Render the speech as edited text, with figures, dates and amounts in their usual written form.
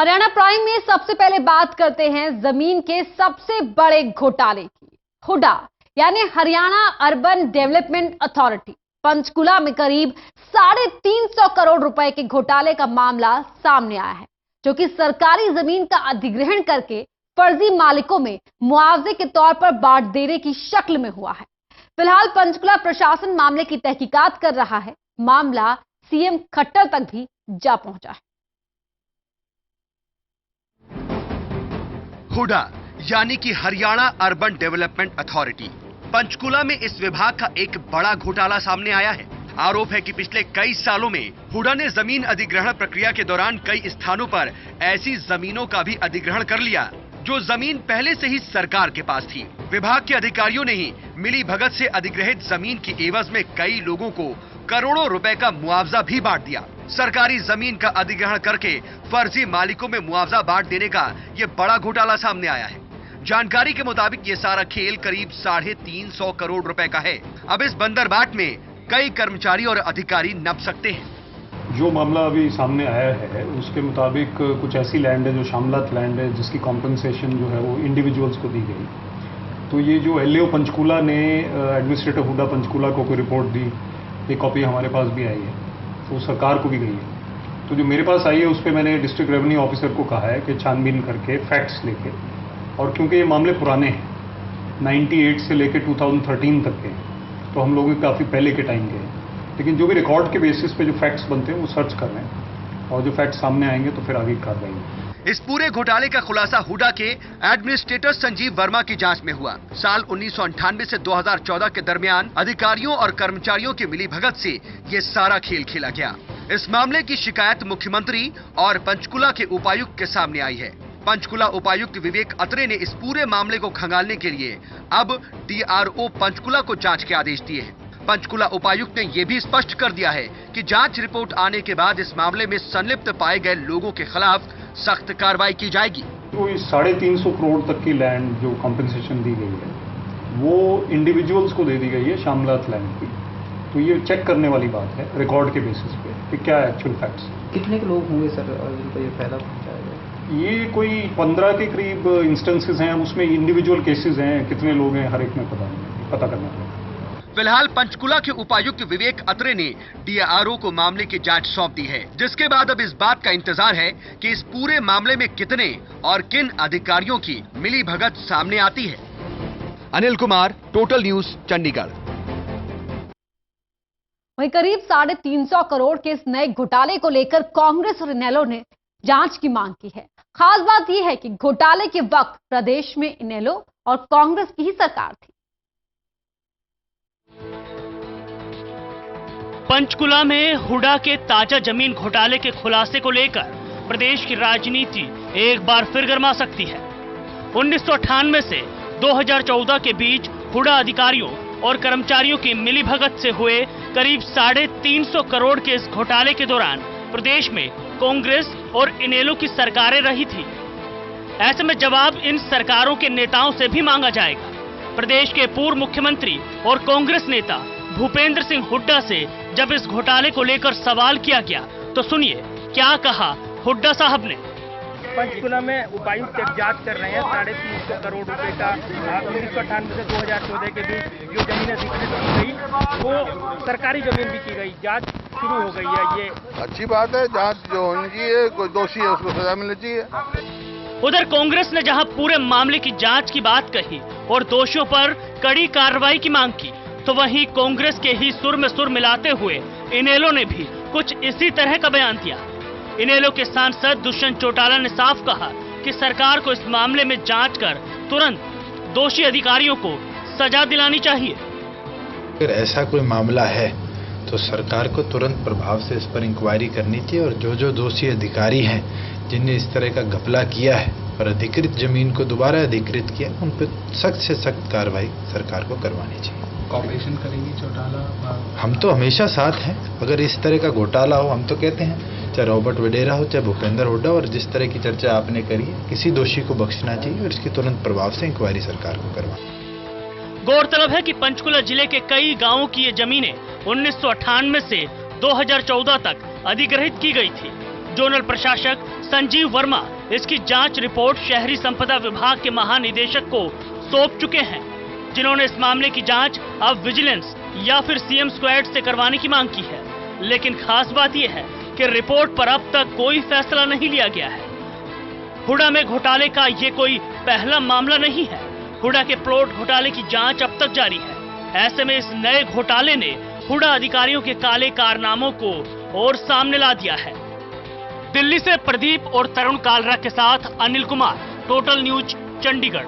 Haryana prime में सबसे पहले बात करते हैं जमीन के सबसे बड़े घोटाले की। हुडा यानी Haryana urban development authority Panchkula में करीब 350 करोड़ रुपए के घोटाले का मामला सामने आया है, जो कि सरकारी जमीन का अधिग्रहण करके फर्जी मालिकों में मुआवजे के तौर पर बांट देने की शक्ल में हुआ है। फिलहाल पंचकुला प्रशासन मामले की तहकीकात कर रहा है। मामला सीएम खट्टर तक भी जा पहुंचा है। हुडा यानी कि Haryana urban development authority Panchkula में इस विभाग का एक बड़ा घोटाला सामने आया है। आरोप है कि पिछले कई सालों में हुडा ने जमीन अधिग्रहण प्रक्रिया के दौरान कई स्थानों पर ऐसी जमीनों का भी अधिग्रहण कर लिया जो जमीन पहले से ही सरकार के पास थी। विभाग के अधिकारियों ने ही मिली भगत से अधिग्रहित जमीन की एवज में कई लोगों को करोड़ों रुपए का मुआवजा भी बांट दिया। सरकारी जमीन का अधिग्रहण करके फर्जी मालिकों में मुआवजा बांट देने का ये बड़ा घोटाला सामने आया है। जानकारी के मुताबिक ये सारा खेल करीब 350 करोड़ रुपए का है। अब इस बंदरबाट में कई कर्मचारी और अधिकारी नप सकते हैं। जो मामला अभी सामने आया है उसके मुताबिक कुछ ऐसी लैंड है जो शामलात लैंड है जिसकी कॉम्पनसेशन जो है वो इंडिविजुअल्स को दी गई। तो ये जो एलएओ पंचकुला ने एडमिनिस्ट्रेटर हुडा पंचकुला को कोई रिपोर्ट दी, ये कॉपी हमारे पास भी आई है, तो सरकार को भी गई है। तो जो मेरे पास आई है उस पर मैंने डिस्ट्रिक्ट रेवेन्यू ऑफिसर को कहा है कि छानबीन करके फैक्ट्स लेके, और क्योंकि ये मामले पुराने हैं 98 से लेके 2013 तक के, तो हम लोग काफ़ी पहले के टाइम के हैं, लेकिन जो भी रिकॉर्ड के बेसिस पे जो फैक्ट्स बनते हैं वो सर्च कर रहे हैं और जो फैक्ट्स सामने आएंगे तो फिर आगे कार्रवाई। इस पूरे घोटाले का खुलासा हुडा के एडमिनिस्ट्रेटर संजीव वर्मा की जांच में हुआ। साल 1998 से 2014 के दरमियान अधिकारियों और कर्मचारियों की मिलीभगत से ये सारा खेल खेला गया। इस मामले की शिकायत मुख्यमंत्री और पंचकुला के उपायुक्त के सामने आई है। पंचकुला उपायुक्त विवेक अत्रे ने इस पूरे मामले को खंगालने के लिए अब डीआरओ पंचकुला को जांच के आदेश दिए हैं। पंचकुला उपायुक्त ने यह भी स्पष्ट कर दिया है कि जांच रिपोर्ट आने के बाद इस मामले में संलिप्त पाए गए लोगों के खिलाफ सख्त कार्रवाई की जाएगी। तो इस 350 करोड़ तक की लैंड जो कॉम्पनसेशन दी गई है वो इंडिविजुअल्स को दे दी गई है, शामलात लैंड की। तो ये चेक करने वाली बात है रिकॉर्ड के बेसिस पे कि क्या एक्चुअल फैक्ट्स। कितने के लोग होंगे सर जिनको ये फायदा पहुंचाया गया? ये कोई 15 के करीब इंस्टेंसेस हैं, उसमें इंडिविजुअल केसेस हैं, कितने लोग हैं हर एक में पता करना है। फिलहाल पंचकुला के उपायुक्त विवेक अत्रे ने डीआरओ को मामले की जांच सौंप दी है, जिसके बाद अब इस बात का इंतजार है कि इस पूरे मामले में कितने और किन अधिकारियों की मिलीभगत सामने आती है। Anil Kumar, total news, Chandigarh. वहीं करीब 350 करोड़ के इस नए घोटाले को लेकर कांग्रेस और इनेलो ने जांच की मांग की है। खास बात यह है कि घोटाले के वक्त प्रदेश में इनेलो और कांग्रेस की ही सरकार थी। पंचकुला में हुडा के ताजा जमीन घोटाले के खुलासे को लेकर प्रदेश की राजनीति एक बार फिर गर्मा सकती है। 1998 से 2014 के बीच हुडा अधिकारियों और कर्मचारियों की मिलीभगत से हुए करीब 350 करोड़ के इस घोटाले के दौरान प्रदेश में कांग्रेस और इनेलो की सरकारें रही थी। ऐसे में जवाब इन सरकारों के नेताओं से भी मांगा जाएगा। प्रदेश के पूर्व मुख्यमंत्री और कांग्रेस नेता भूपेंद्र सिंह हुड्डा से जब इस घोटाले को लेकर सवाल किया गया तो सुनिए क्या कहा हुड्डा साहब ने। पंचकुला में उपायुक्त एक जांच कर रहे हैं 350 करोड़ रुपए का 1998 से 2014 के बीच जो जमीन अधिग्रहित की गई वो सरकारी जमीन भी की गई। जांच शुरू हो गई है, ये अच्छी बात है। जांच जो होनी चाहिए, कोई दोषी है उसको सजा मिलनी चाहिए। उधर कांग्रेस ने जहां पूरे मामले की जांच की बात कही और दोषियों पर कड़ी कार्रवाई की मांग की, तो वहीं कांग्रेस के ही सुर में सुर मिलाते हुए इनेलो ने भी कुछ इसी तरह का बयान दिया। इनेलो के सांसद दुष्यंत चौटाला ने साफ कहा कि सरकार को इस मामले में जांच कर तुरंत दोषी अधिकारियों को सजा दिलानी चाहिए। अगर ऐसा कोई मामला है तो सरकार को तुरंत प्रभाव से इस पर इंक्वायरी करनी चाहिए और जो दोषी अधिकारी हैं जिनने इस तरह का घपला किया है और अधिकृत जमीन को दोबारा अधिकृत किया, उन पर सख्त से सख्त कार्रवाई सरकार को करवानी चाहिए। कॉपरेशन करेंगी चौटाला? हम तो हमेशा साथ हैं। अगर इस तरह का घोटाला हो, हम तो कहते हैं चाहे रॉबर्ट वडेरा हो चाहे भूपेंद्र हुड्डा, और जिस तरह की चर्चा आपने करी है, किसी दोषी को बख्शना चाहिए और इसकी तुरंत प्रभाव से इंक्वायरी सरकार को करवानी। गौरतलब है कि पंचकुला जिले के कई गांवों की ये जमीनें 1998 से 2014 तक अधिग्रहित की गई थी। जोनल प्रशासक संजीव वर्मा इसकी जांच रिपोर्ट शहरी संपदा विभाग के महानिदेशक को सौंप चुके हैं, जिन्होंने इस मामले की जांच अब विजिलेंस या फिर सीएम स्क्वाड से करवाने की मांग की है। लेकिन खास बात यह है कि रिपोर्ट पर अब तक कोई फैसला नहीं लिया गया है। हुडा में घोटाले का ये कोई पहला मामला नहीं है। हुडा के प्लॉट घोटाले की जांच अब तक जारी है। ऐसे में इस नए घोटाले ने हुडा अधिकारियों के काले कारनामों को और सामने ला दिया है। दिल्ली से प्रदीप और तरुण कालरा के साथ अनिल कुमार, टोटल न्यूज, चंडीगढ़।